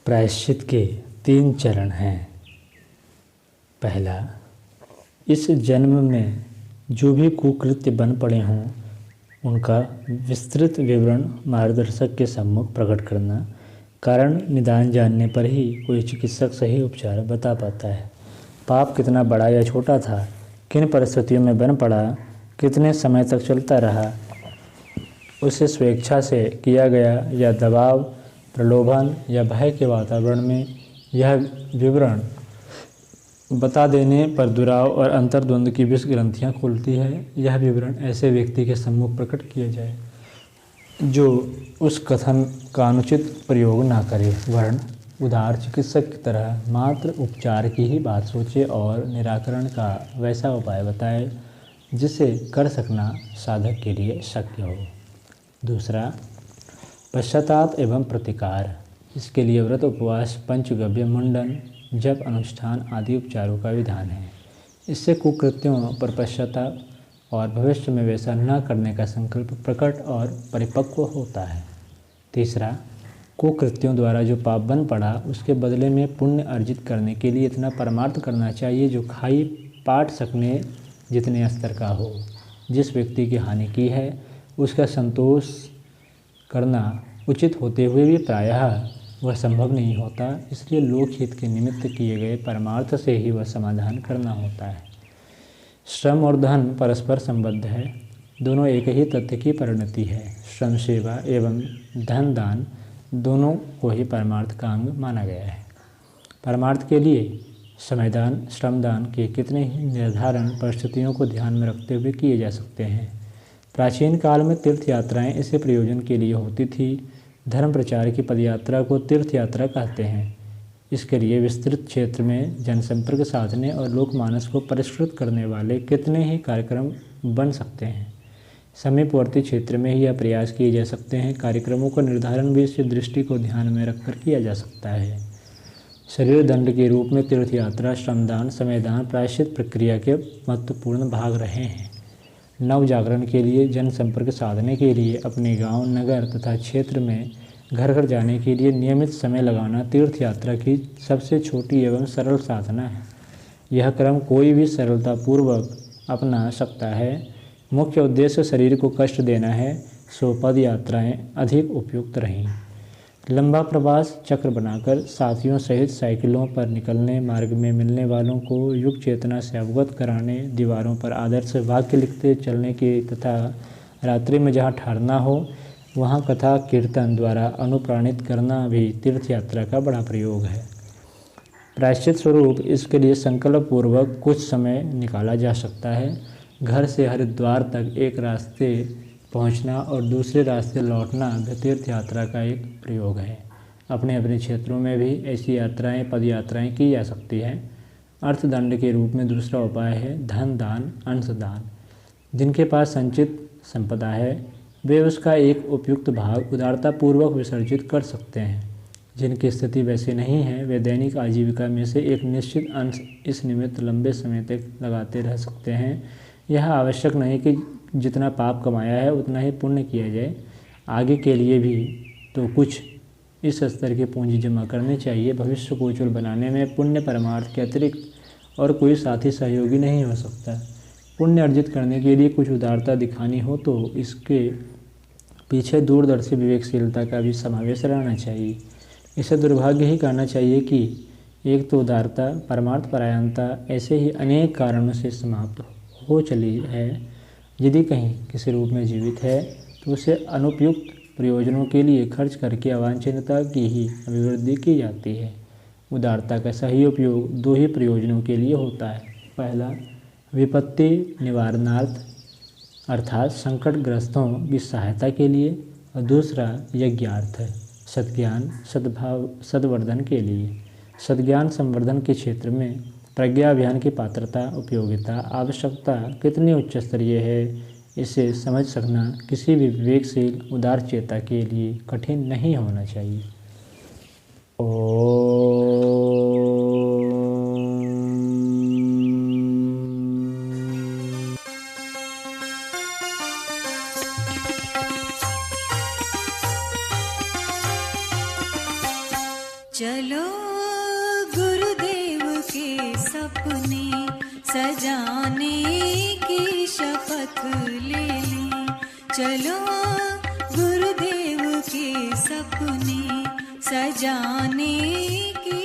प्रायश्चित के 3 चरण हैं। पहला, इस जन्म में जो भी कुकृत्य बन पड़े हों उनका विस्तृत विवरण मार्गदर्शक के सम्मुख प्रकट करना। कारण निदान जानने पर ही कोई चिकित्सक सही उपचार बता पाता है। पाप कितना बड़ा या छोटा था, किन परिस्थितियों में बन पड़ा, कितने समय तक चलता रहा, उसे स्वेच्छा से किया गया या दबाव, प्रलोभन या भय के वातावरण में, यह विवरण बता देने पर दुराव और अंतर्द्वंद की विष ग्रंथियाँ खुलती है। यह विवरण ऐसे व्यक्ति के सम्मुख प्रकट किया जाए जो उस कथन का अनुचित प्रयोग ना करे, वरन उदार चिकित्सक की तरह मात्र उपचार की ही बात सोचे और निराकरण का वैसा उपाय बताए जिसे कर सकना साधक के लिए शक्य हो। दूसरा, पश्चाताप एवं प्रतिकार। इसके लिए व्रत, उपवास, पंचगव्य, मुंडन, जप, अनुष्ठान आदि उपचारों का विधान है। इससे कुकृत्यों पर पश्चाताप और भविष्य में वैसा न करने का संकल्प प्रकट और परिपक्व होता है। तीसरा, कुकृत्यों द्वारा जो पाप बन पड़ा उसके बदले में पुण्य अर्जित करने के लिए इतना परमार्थ करना चाहिए जो खाई पाट सकने जितने स्तर का हो। जिस व्यक्ति की हानि की है उसका संतोष करना उचित होते हुए भी प्रायः वह संभव नहीं होता, इसलिए लोकहित के निमित्त किए गए परमार्थ से ही वह समाधान करना होता है। श्रम और धन परस्पर संबद्ध है, दोनों एक ही तथ्य की परिणति है। श्रम सेवा एवं धन दान दोनों को ही परमार्थ का अंग माना गया है। परमार्थ के लिए समयदान, श्रमदान के कितने ही निर्धारण परिस्थितियों को ध्यान में रखते हुए किए जा सकते हैं। प्राचीन काल में तीर्थ यात्राएँ इसी प्रयोजन के लिए होती थी। धर्म प्रचार की पदयात्रा को तीर्थ यात्रा कहते हैं। इसके लिए विस्तृत क्षेत्र में जनसंपर्क साधने और लोकमानस को परिष्कृत करने वाले कितने ही कार्यक्रम बन सकते हैं। समीपवर्ती क्षेत्र में ही यह प्रयास किए जा सकते हैं। कार्यक्रमों का निर्धारण भी इस दृष्टि को ध्यान में रखकर किया जा सकता है। शरीर दंड के रूप में तीर्थ यात्रा, श्रमदान, समयदान प्रायश्चित प्रक्रिया के महत्वपूर्ण भाग रहे हैं। नव जागरण के लिए, जनसंपर्क साधने के लिए, अपने गांव, नगर तथा क्षेत्र में घर घर जाने के लिए नियमित समय लगाना तीर्थ यात्रा की सबसे छोटी एवं सरल साधना है। यह क्रम कोई भी सरलतापूर्वक अपना सकता है। मुख्य उद्देश्य शरीर को कष्ट देना है, सो पद यात्राएँ अधिक उपयुक्त रहें। लंबा प्रवास चक्र बनाकर साथियों सहित साइकिलों पर निकलने, मार्ग में मिलने वालों को युग चेतना से अवगत कराने, दीवारों पर आदर्श वाक्य लिखते चलने की तथा रात्रि में जहाँ ठहरना हो वहाँ कथा कीर्तन द्वारा अनुप्राणित करना भी तीर्थ यात्रा का बड़ा प्रयोग है। प्रायश्चित स्वरूप इसके लिए संकल्प पूर्वक कुछ समय निकाला जा सकता है। घर से हरिद्वार तक एक रास्ते पहुंचना और दूसरे रास्ते लौटना भी तीर्थ यात्रा का एक प्रयोग है। अपने अपने क्षेत्रों में भी ऐसी यात्राएं, पद यात्राएं की जा सकती हैं। अर्थदंड के रूप में दूसरा उपाय है धन दान, अंशदान। जिनके पास संचित संपदा है वे उसका एक उपयुक्त भाग उदारतापूर्वक विसर्जित कर सकते हैं। जिनकी स्थिति वैसी नहीं है वे दैनिक आजीविका में से एक निश्चित अंश इस निमित्त लंबे समय तक लगाते रह सकते हैं। यह आवश्यक नहीं कि जितना पाप कमाया है उतना ही पुण्य किया जाए। आगे के लिए भी तो कुछ इस स्तर की पूंजी जमा करनी चाहिए। भविष्य को उज्ज्वल बनाने में पुण्य परमार्थ के अतिरिक्त और कोई साथी सहयोगी नहीं हो सकता। पुण्य अर्जित करने के लिए कुछ उदारता दिखानी हो तो इसके पीछे दूरदर्शी विवेकशीलता का भी समावेश रहना चाहिए। इसे दुर्भाग्य ही कहना चाहिए कि एक तो उदारता, परमार्थ परायणता ऐसे ही अनेक कारणों से समाप्त हो चली है। यदि कहीं किसी रूप में जीवित है तो उसे अनुपयुक्त प्रयोजनों के लिए खर्च करके अवांछनीयता की ही अभिवृद्धि की जाती है। उदारता का सही उपयोग दो ही प्रयोजनों के लिए होता है। पहला, विपत्ति निवारणार्थ अर्थात संकटग्रस्तों की सहायता के लिए, और दूसरा यज्ञार्थ सद्ज्ञान सद्भाव सद्वर्धन के लिए। सद्ज्ञान संवर्धन के क्षेत्र में प्रज्ञा अभियान की पात्रता, उपयोगिता, आवश्यकता कितनी उच्च स्तरीय है इसे समझ सकना किसी भी विवेकशील उदार चेता के लिए कठिन नहीं होना चाहिए। चलो गुरुदेव के सपने सजाने की शपथ ले लें। चलो गुरुदेव के सपने सजाने की